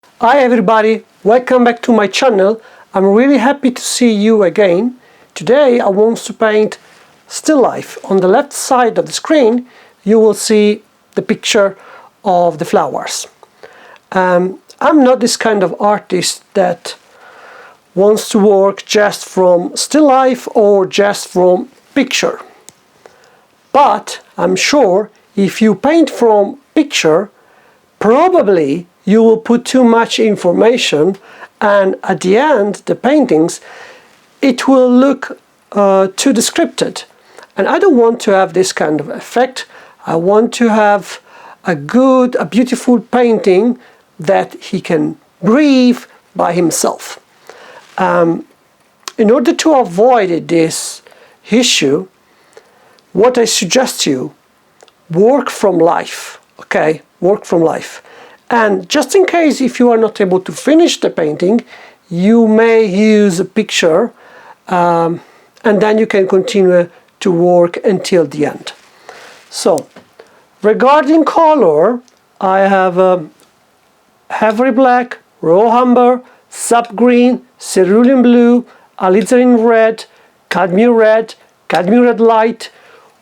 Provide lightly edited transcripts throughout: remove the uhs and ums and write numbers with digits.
Hi everybody, welcome back to my channel. I'm really happy to see you again. Today I want to paint still life. On the left side of the screen you will see the picture of the flowers. I'm not this kind of artist that wants to work just from still life or just from picture. But I'm sure if you paint from picture, probably you will put too much information, and at the end the paintings, it will look too descripted. And I don't want to have this kind of effect. I want to have a beautiful painting that he can breathe by himself. In order to avoid this issue, what I suggest you, work from life, okay? Work from life. And just in case if you are not able to finish the painting, you may use a picture and then you can continue to work until the end. So, regarding color, I have Ivory black, raw umber, sap green, cerulean blue, alizarin red, cadmium red light,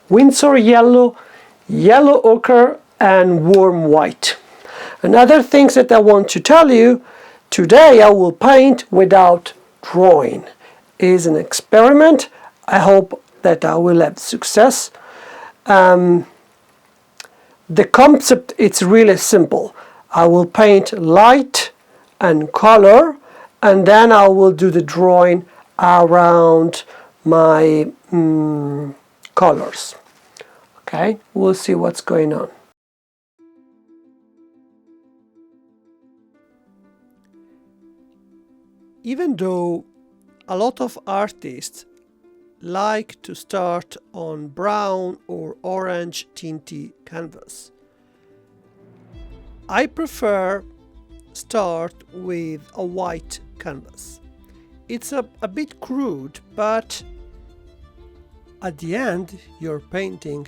Winsor yellow, yellow ochre, and warm white. Another thing that I want to tell you, today I will paint without drawing. It is an experiment. I hope that I will have success. The concept is really simple. I will paint light and color, and then I will do the drawing around my colors. Okay, we'll see what's going on. Even though a lot of artists like to start on brown or orange tinted canvas, I prefer start with a white canvas. It's a bit crude, but at the end your painting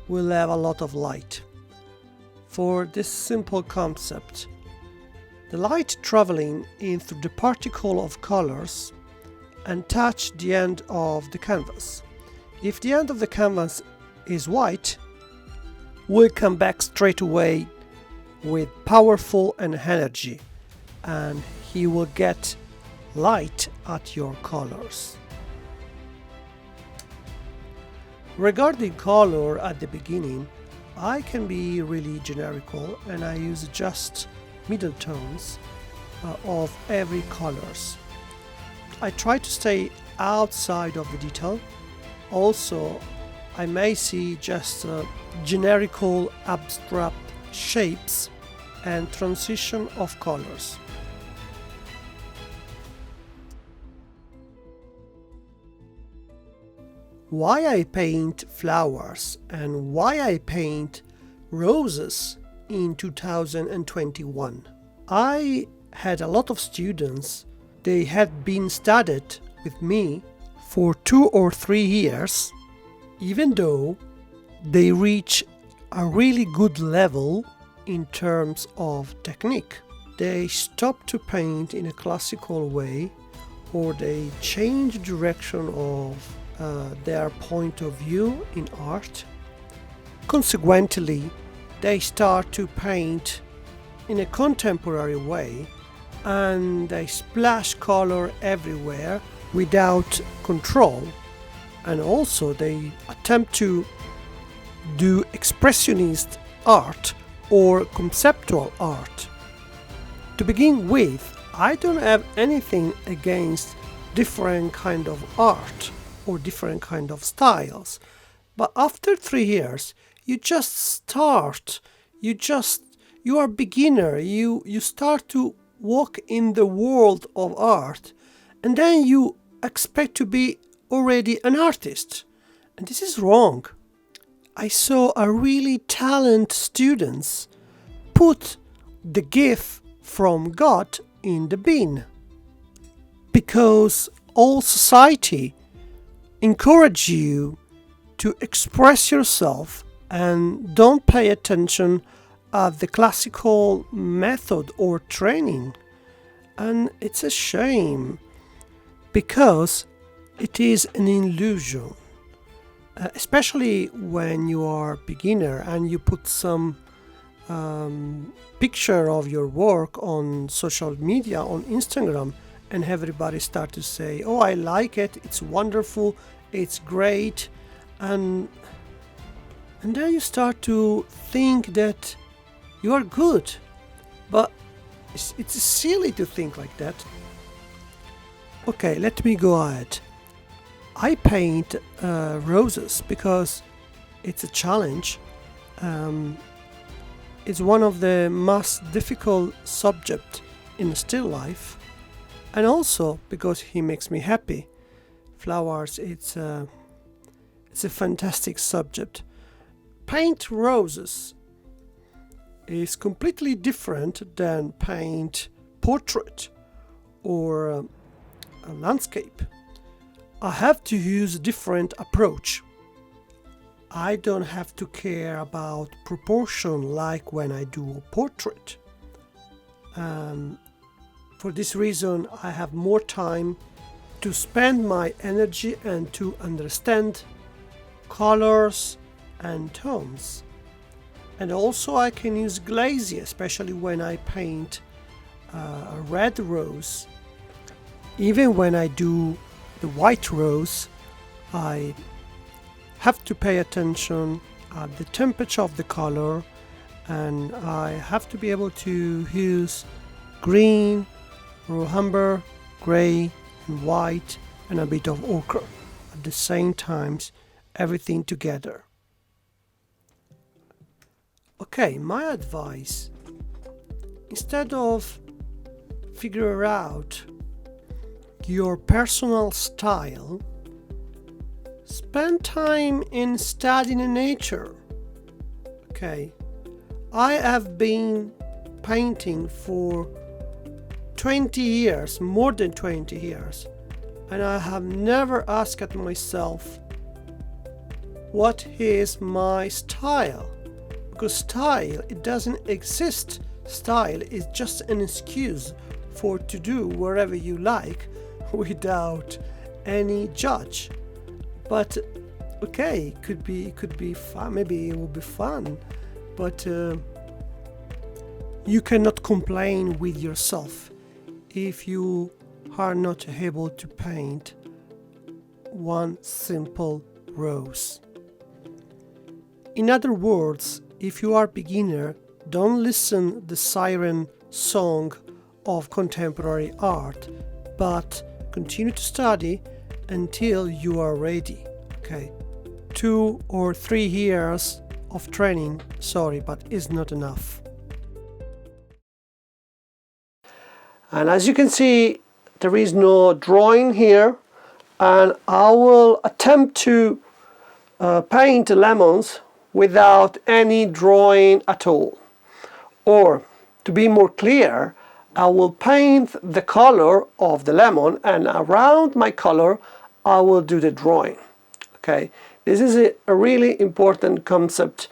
will have a lot of light. For this simple concept, the light traveling in through the particle of colors and touch the end of the canvas. If the end of the canvas is white, will come back straight away with powerful and energy, and he will get light at your colors. Regarding color at the beginning, I can be really generical and I use just middle tones of every colors. I try to stay outside of the detail. Also, I may see just generical abstract shapes and transition of colors. Why I paint flowers and why I paint roses in 2021. I had a lot of students. They had been studied with me for 2 or 3 years. Even though they reach a really good level in terms of technique, they stop to paint in a classical way, or they change direction of their point of view in art. Consequently, they start to paint in a contemporary way and they splash color everywhere without control, and also they attempt to do expressionist art or conceptual art. To begin with, I don't have anything against different kind of art or different kind of styles, but after 3 years you just start, you are beginner, you start to walk in the world of art, and then you expect to be already an artist, and this is wrong. I saw a really talented students put the gift from God in the bin, because all society encourage you to express yourself and don't pay attention at the classical method or training, and it's a shame because it is an illusion, especially when you are beginner and you put some picture of your work on social media, on Instagram, and everybody start to say, oh, I like it, it's wonderful, it's great, and then you start to think that you are good, but it's silly to think like that. Okay, let me go ahead. I paint roses because it's a challenge. It's one of the most difficult subjects in still life, and also because he makes me happy. Flowers, it's a fantastic subject. Paint roses is completely different than paint portrait or a landscape. I have to use a different approach. I don't have to care about proportion like when I do a portrait. For this reason, I have more time to spend my energy and to understand colors and tones. And also I can use glaze, especially when I paint a red rose. Even when I do the white rose, I have to pay attention at the temperature of the color, and I have to be able to use green, umber, gray and white, and a bit of ochre at the same times, everything together. Okay, my advice, instead of figure out your personal style, spend time in studying nature. Okay, I have been painting for 20 years, more than 20 years, and I have never asked myself what is my style. Because style, it doesn't exist. Style is just an excuse for to do wherever you like without any judge. But okay, it could be fun, maybe it will be fun, but you cannot complain with yourself if you are not able to paint one simple rose. In other words, if you are beginner, don't listen the siren song of contemporary art, but continue to study until you are ready. Okay, 2 or 3 years of training, sorry, but is not enough. And as you can see, there is no drawing here, and I will attempt to paint lemons without any drawing at all. Or, to be more clear, I will paint the color of the lemon, and around my color I will do the drawing. Okay, this is a really important concept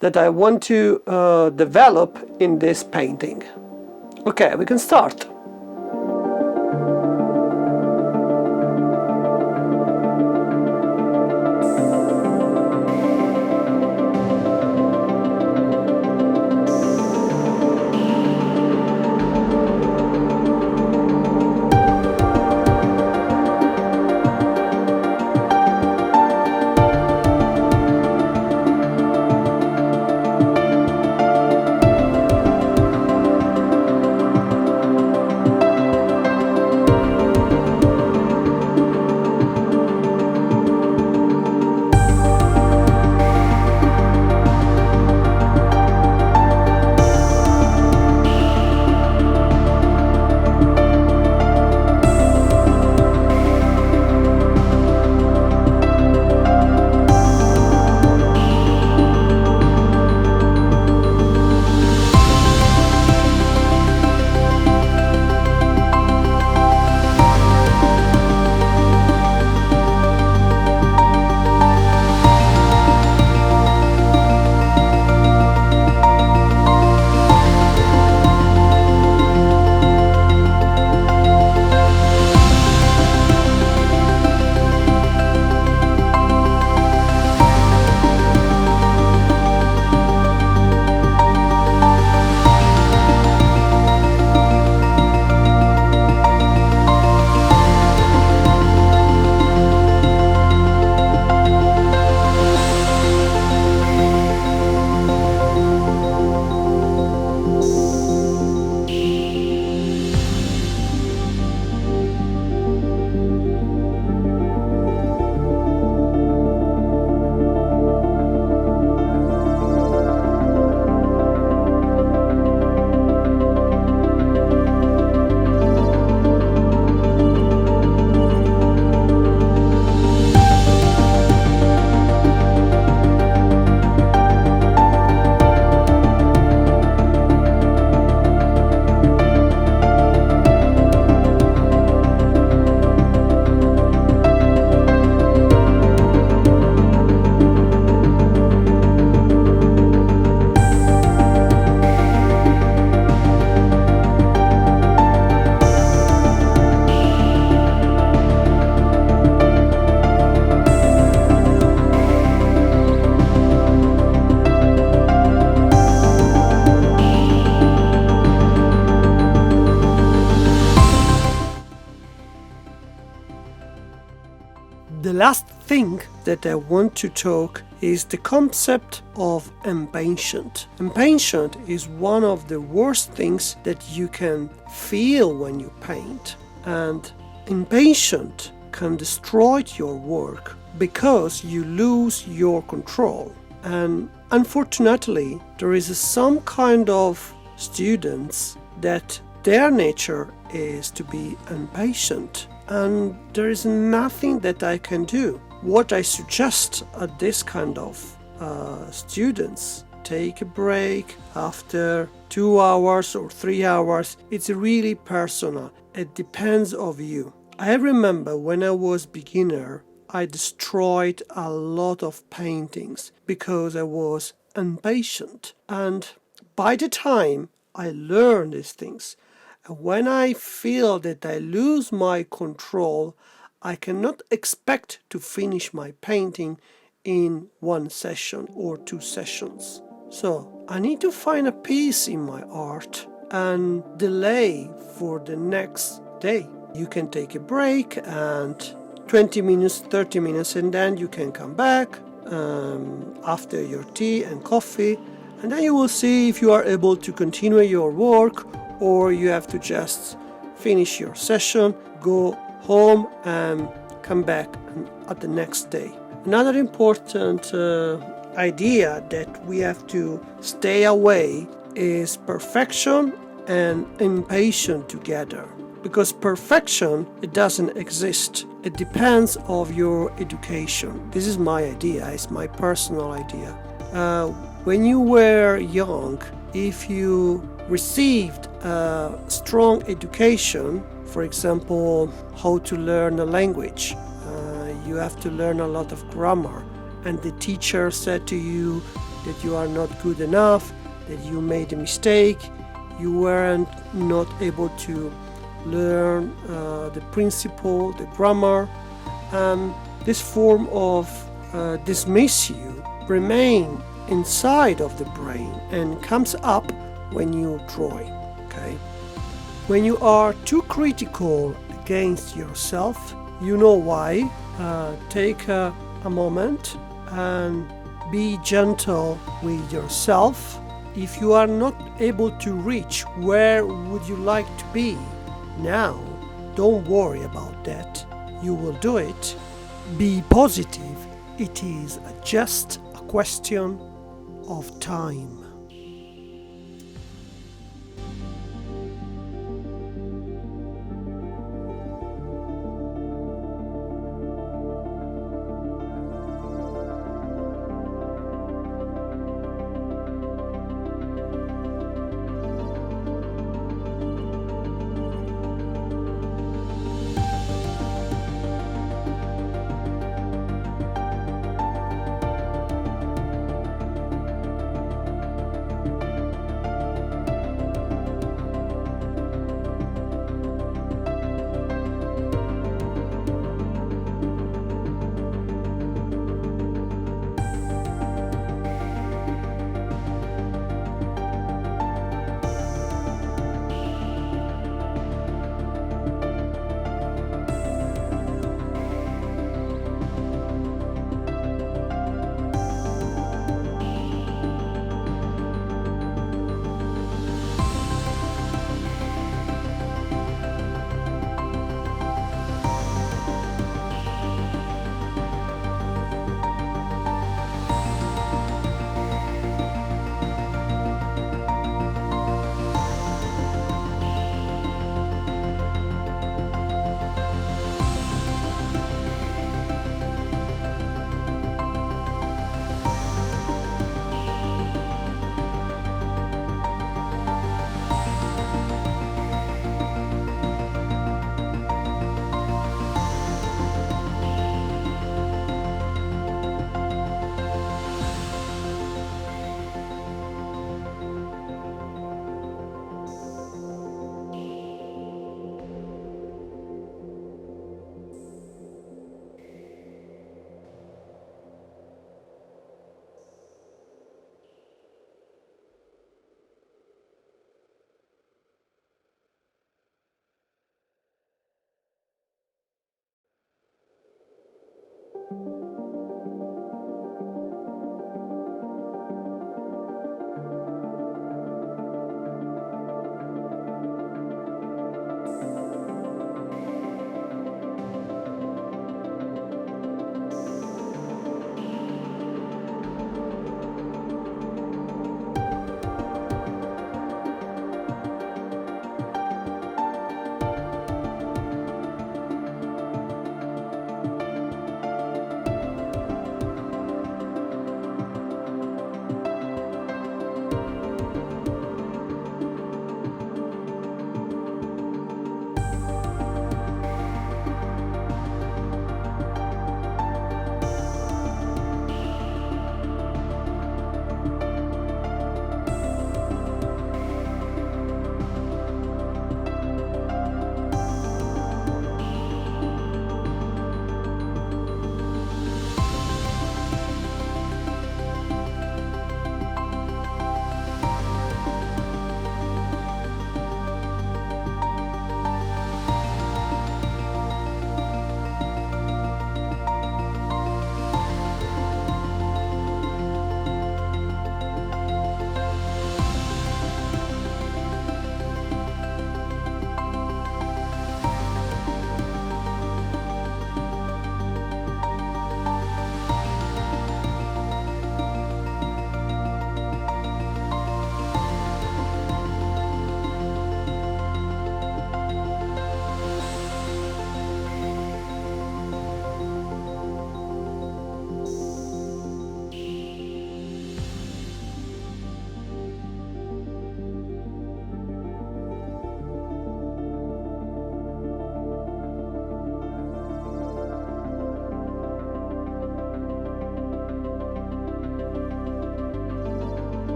that I want to develop in this painting. Okay, we can start. The last thing that I want to talk is the concept of impatient. Impatient is one of the worst things that you can feel when you paint, and impatient can destroy your work because you lose your control. And unfortunately, there is some kind of students that their nature is to be impatient, and there is nothing that I can do. What I suggest at this kind of students, take a break after 2 hours or 3 hours. It's really personal. It depends on you. I remember when I was beginner, I destroyed a lot of paintings because I was impatient. And by the time I learned these things, when I feel that I lose my control, I cannot expect to finish my painting in 1 session or 2 sessions. So I need to find a peace in my art and delay for the next day. You can take a break and 20 minutes, 30 minutes, and then you can come back after your tea and coffee, and then you will see if you are able to continue your work, or you have to just finish your session, go home and come back at the next day. Another important idea that we have to stay away is perfection and impatience together. Because perfection, it doesn't exist. It depends on your education. This is my idea, it's my personal idea. When you were young, if you received a strong education, for example, how to learn a language, you have to learn a lot of grammar, and the teacher said to you that you are not good enough, that you made a mistake, you weren't not able to learn the principle, the grammar, and this form of dismiss you remain inside of the brain and comes up when you drawing. Okay, when you are too critical against yourself, you know why. Take a moment and be gentle with yourself. If you are not able to reach where would you like to be now, don't worry about that. You will do it. Be positive. It is just a question of time.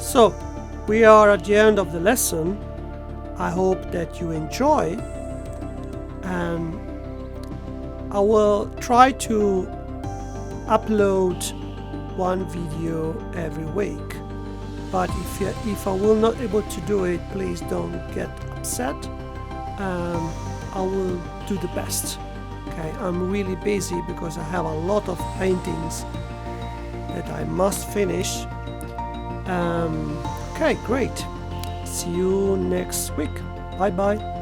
So we are at the end of the lesson. I hope that you enjoy, and I will try to upload one video every week, but if I will not able to do it, please don't get upset. I will do the best. Okay, I'm really busy because I have a lot of paintings that I must finish. Okay, great. See you next week. Bye bye.